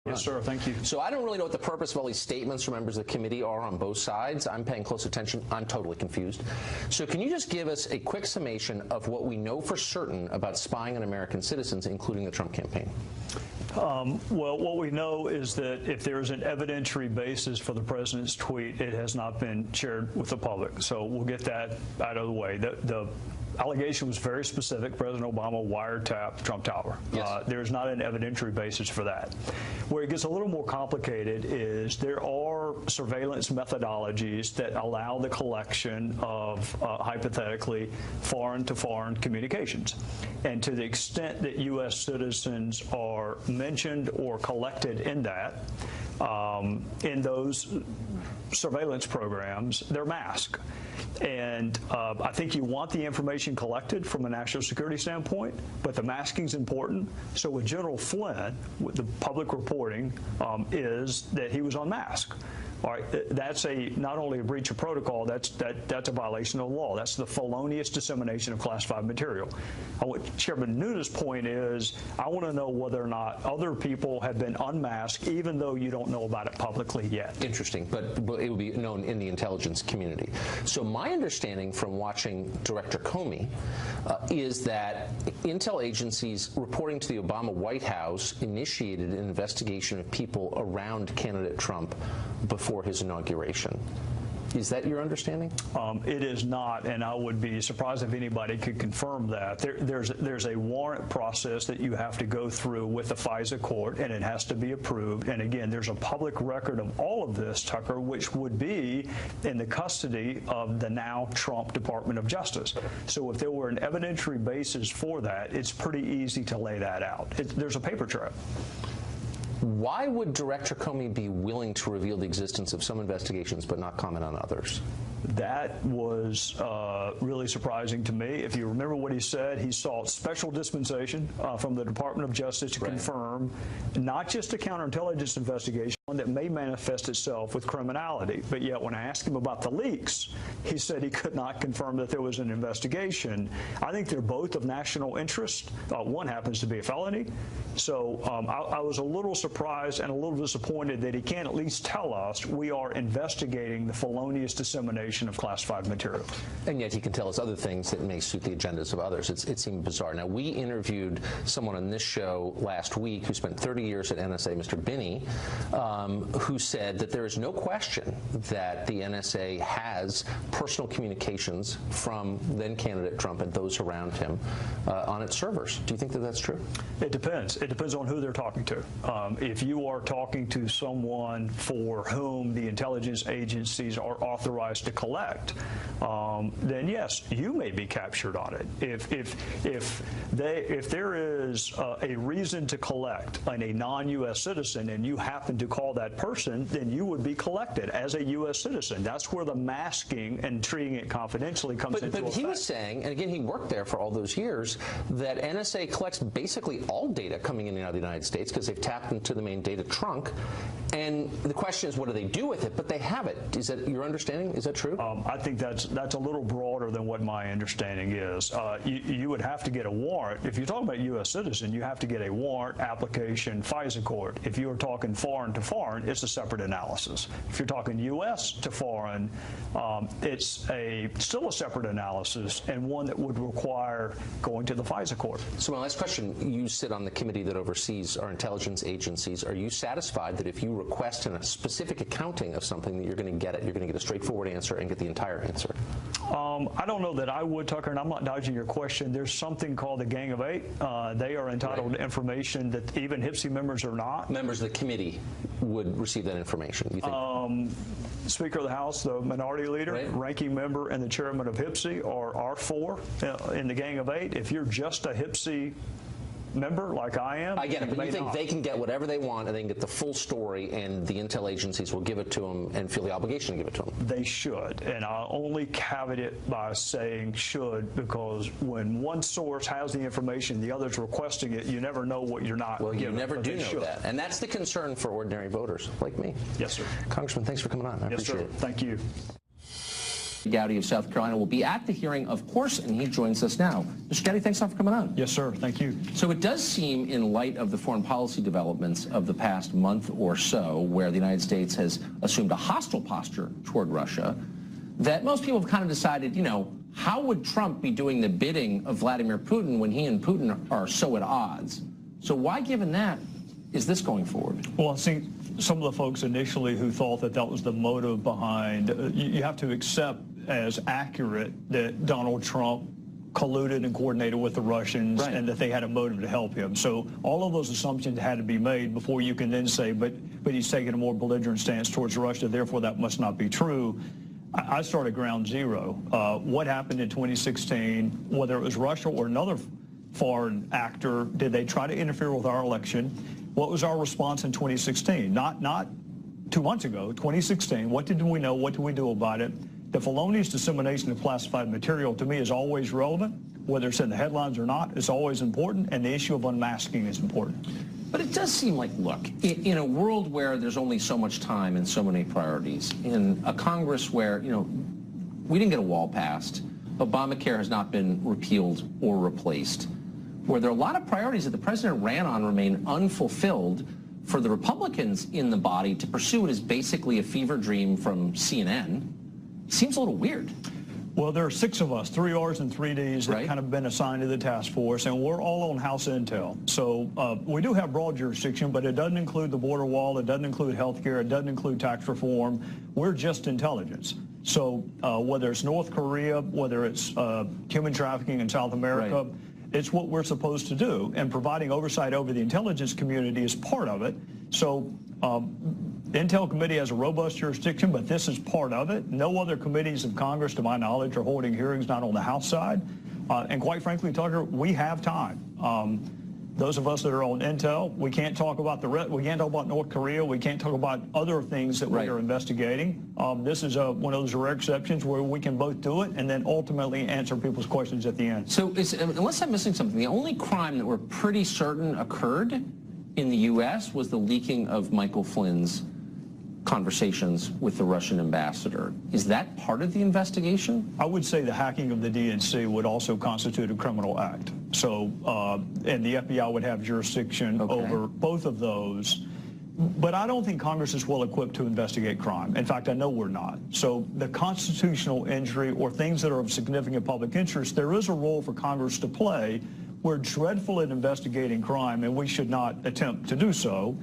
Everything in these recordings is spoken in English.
Yes, sir. Thank you. So I don't really know what the purpose of all these statements from members of the committee are on both sides. I'm paying close attention. I'm totally confused. So can you just give us a quick summation of what we know for certain about spying on American citizens, including the Trump campaign? Well, what we know is that if there's an evidentiary basis for the president's tweet, it has not been shared with the public. So we'll get that out of the way. The allegation was very specific. President Obama wiretapped Trump Tower. Yes. There's not an evidentiary basis for that. Where it gets a little more complicated is there are surveillance methodologies that allow the collection of, hypothetically, foreign-to-foreign communications. And to the extent that U.S. citizens are mentioned or collected in that, in those surveillance programs, they're masked. And I think you want the information collected from a national security standpoint, but the masking is important. So with General Flynn, the public reporting is that he was unmasked. All right, that's not only a breach of protocol, that's a violation of the law. That's the felonious dissemination of classified material. What Chairman Nunes' point is, I want to know whether or not other people have been unmasked, even though you don't know about it publicly yet. Interesting, but it would be known in the intelligence community. So my understanding from watching Director Comey is that intel agencies reporting to the Obama White House initiated an investigation of people around candidate Trump before his inauguration. Is that your understanding? It is not, and I would be surprised if anybody could confirm that. There's a warrant process that you have to go through with the FISA court, and it has to be approved. And again, there's a public record of all of this, Tucker, which would be in the custody of the now Trump Department of Justice. So if there were an evidentiary basis for that, it's pretty easy to lay that out. There's a paper trail. Why would Director Comey be willing to reveal the existence of some investigations but not comment on others? That was really surprising to me. If you remember what he said, he sought special dispensation from the Department of Justice to confirm not just a counterintelligence investigation, one that may manifest itself with criminality. But yet when I asked him about the leaks, he said he could not confirm that there was an investigation. I think they're both of national interest. One happens to be a felony. So I was a little surprised and a little disappointed that he can't at least tell us we are investigating the felonious dissemination of classified material. And yet he can tell us other things that may suit the agendas of others. It seemed bizarre. Now, we interviewed someone on this show last week who spent 30 years at NSA, Mr. Binney, who said that there is no question that the NSA has personal communications from then-candidate Trump and those around him on its servers. Do you think that that's true? It depends. It depends on who they're talking to. If you are talking to someone for whom the intelligence agencies are authorized to collect, then yes, you may be captured on it. If there is a reason to collect on a non-U.S. citizen and you happen to call that person, then you would be collected as a U.S. citizen. That's where the masking and treating it confidentially comes into effect. But he was saying, and again, he worked there for all those years, that NSA collects basically all data coming in and out of the United States because they've tapped into the main data trunk. And the question is, what do they do with it? But they have it. Is that your understanding? Is that true? I think that's a little broader than what my understanding is. You would have to get a warrant. If you're talking about U.S. citizen, you have to get a warrant, application, FISA court. If you are talking foreign to foreign, it's a separate analysis. If you're talking U.S. to foreign, it's still a separate analysis and one that would require going to the FISA court. So my last question, you sit on the committee that oversees our intelligence agencies. Are you satisfied that if you request a specific accounting of something that you're going to get it, you're going to get a straightforward answer and get the entire answer? I don't know that I would, Tucker, and I'm not dodging your question. There's something called the Gang of Eight. They are entitled to information that even HPSI members are not. Members of the committee would receive that information, you think? Speaker of the House, the minority leader, ranking member, and the chairman of HPSI are four in the Gang of Eight. If you're just a HPSI member like I am, I get it, but you think they can get whatever they want and they can get the full story and the intel agencies will give it to them and feel the obligation to give it to them? They should, and I'll only caveat it by saying should, because when one source has the information, the other's requesting it, you never know what you're not given. You never do know that, and that's the concern for ordinary voters like me. Yes, sir. Congressman, thanks for coming on. I appreciate it. Thank you. Gowdy of South Carolina will be at the hearing, of course, and he joins us now. Mr. Gowdy, thanks a lot for coming on. Yes, sir. Thank you. So it does seem, in light of the foreign policy developments of the past month or so, where the United States has assumed a hostile posture toward Russia, that most people have kind of decided, you know, how would Trump be doing the bidding of Vladimir Putin when he and Putin are so at odds? So why, given that, is this going forward? Well, I think some of the folks initially who thought that that was the motive behind, you have to accept as accurate that Donald Trump colluded and coordinated with the Russians, right, and that they had a motive to help him. So all of those assumptions had to be made before you can then say, but he's taking a more belligerent stance towards Russia, therefore that must not be true. I started ground zero. What happened in 2016, whether it was Russia or another foreign actor, did they try to interfere with our election? What was our response in 2016? Not 2 months ago, 2016. What did we know? What did we do about it? The felonious dissemination of classified material, to me, is always relevant. Whether it's in the headlines or not, it's always important, and the issue of unmasking is important. But it does seem like, look, in a world where there's only so much time and so many priorities, in a Congress where, you know, we didn't get a wall passed, Obamacare has not been repealed or replaced, where there are a lot of priorities that the president ran on remain unfulfilled, for the Republicans in the body to pursue it as basically a fever dream from CNN, seems a little weird. Well, there are 6 of us, 3 Rs and 3 Ds, that kind of been assigned to the task force, and we're all on House Intel. So we do have broad jurisdiction, but it doesn't include the border wall, it doesn't include health care, it doesn't include tax reform. We're just intelligence. So whether it's North Korea, whether it's human trafficking in South America, right, it's what we're supposed to do, and providing oversight over the intelligence community is part of it. So the Intel Committee has a robust jurisdiction, but this is part of it. No other committees of Congress, to my knowledge, are holding hearings, not on the House side. And quite frankly, Tucker, we have time. Those of us that are on Intel, we can't talk about we can't talk about North Korea. We can't talk about other things that we are investigating. This is one of those rare exceptions where we can both do it and then ultimately answer people's questions at the end. So unless I'm missing something, the only crime that we're pretty certain occurred in the U.S. was the leaking of Michael Flynn's conversations with the Russian ambassador. Is that part of the investigation? I would say the hacking of the DNC would also constitute a criminal act. So, and the FBI would have jurisdiction over both of those. But I don't think Congress is well equipped to investigate crime. In fact, I know we're not. So the constitutional injury or things that are of significant public interest, there is a role for Congress to play. We're dreadful at investigating crime, and we should not attempt to do so.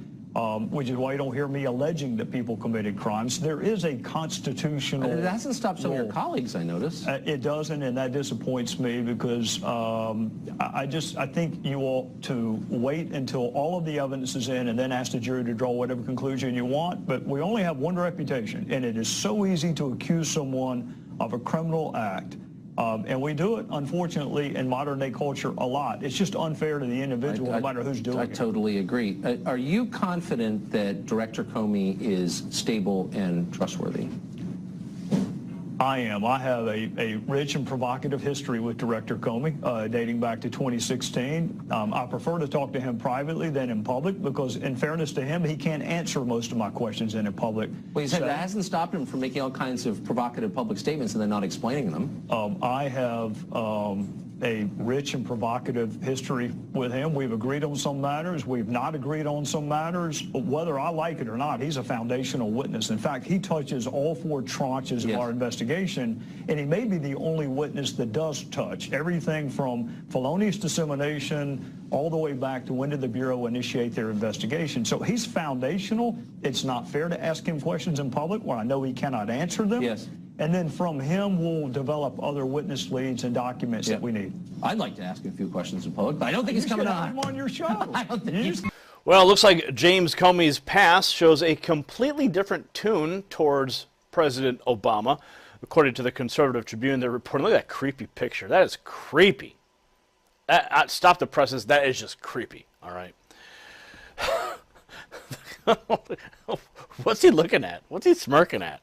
Which is why you don't hear me alleging that people committed crimes. There is a constitutional It hasn't stopped some of your colleagues, I notice. It doesn't, and that disappoints me because I think you ought to wait until all of the evidence is in and then ask the jury to draw whatever conclusion you want. But we only have one reputation, and it is so easy to accuse someone of a criminal act. And we do it, unfortunately, in modern-day culture a lot. It's just unfair to the individual, no matter who's doing it. I totally agree. Are you confident that Director Comey is stable and trustworthy? I am. I have a rich and provocative history with Director Comey, dating back to 2016. I prefer to talk to him privately than in public because, in fairness to him, he can't answer most of my questions in public. Well, he said that hasn't stopped him from making all kinds of provocative public statements and then not explaining them. I have a rich and provocative history with him. We've agreed on some matters. We've not agreed on some matters. But whether I like it or not, he's a foundational witness. In fact, he touches all 4 tranches of our investigation, and he may be the only witness that does touch everything from felonious dissemination all the way back to when did the Bureau initiate their investigation. So he's foundational. It's not fair to ask him questions in public where I know he cannot answer them. Yes. And then from him, we'll develop other witness leads and documents that we need. I'd like to ask him a few questions in public, but I don't think he's coming on. I'm on your show. I don't think he's... Well, it looks like James Comey's past shows a completely different tune towards President Obama. According to the Conservative Tribune, they're reporting, look at that creepy picture. That is creepy. Stop the presses. That is just creepy. All right. What's he looking at? What's he smirking at?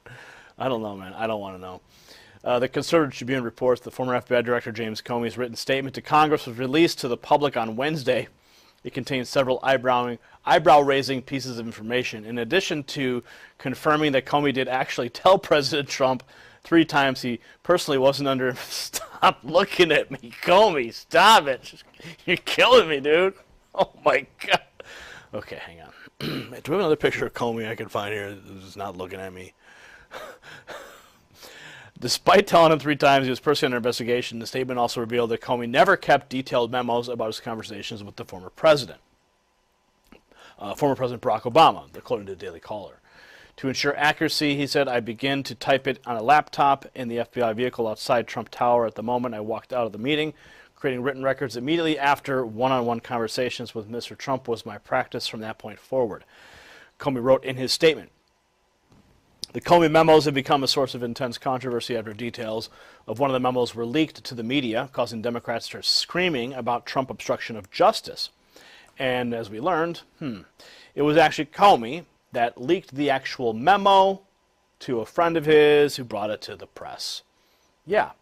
I don't know, man. I don't want to know. The Conservative Tribune reports the former FBI Director James Comey's written statement to Congress was released to the public on Wednesday. It contains several eyebrow-raising pieces of information. In addition to confirming that Comey did actually tell President Trump 3 times he personally wasn't under. Stop looking at me, Comey. Stop it. You're killing me, dude. Oh, my God. Okay, hang on. Do we have another picture of Comey I can find here that's not looking at me? Despite telling him 3 times he was personally under investigation, the statement also revealed that Comey never kept detailed memos about his conversations with the former President Barack Obama, according to the Daily Caller. To ensure accuracy, he said, I began to type it on a laptop in the FBI vehicle outside Trump Tower at the moment I walked out of the meeting. Creating written records immediately after one-on-one conversations with Mr. Trump was my practice from that point forward. Comey wrote in his statement, the Comey memos have become a source of intense controversy after details of one of the memos were leaked to the media, causing Democrats to start screaming about Trump obstruction of justice. And as we learned, it was actually Comey that leaked the actual memo to a friend of his who brought it to the press. Yeah.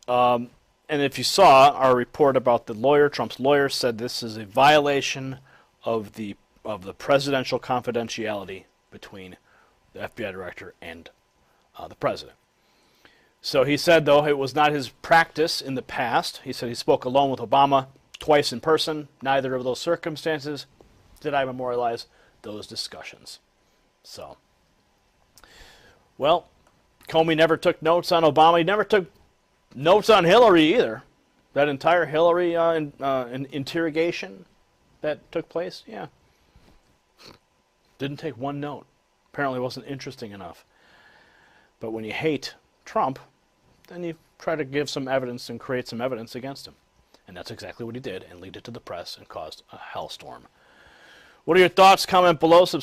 And if you saw our report about the lawyer, Trump's lawyer said this is a violation of the presidential confidentiality between the FBI director and the president. So he said, though, it was not his practice in the past. He said he spoke alone with Obama twice in person. Neither of those circumstances did I memorialize those discussions. So, well, Comey never took notes on Obama. He never took notes on Hillary either. That entire Hillary interrogation that took place, yeah. Didn't take one note. Apparently wasn't interesting enough. But when you hate Trump, then you try to give some evidence and create some evidence against him. And that's exactly what he did and leaked it to the press and caused a hellstorm. What are your thoughts? Comment below. Subscribe.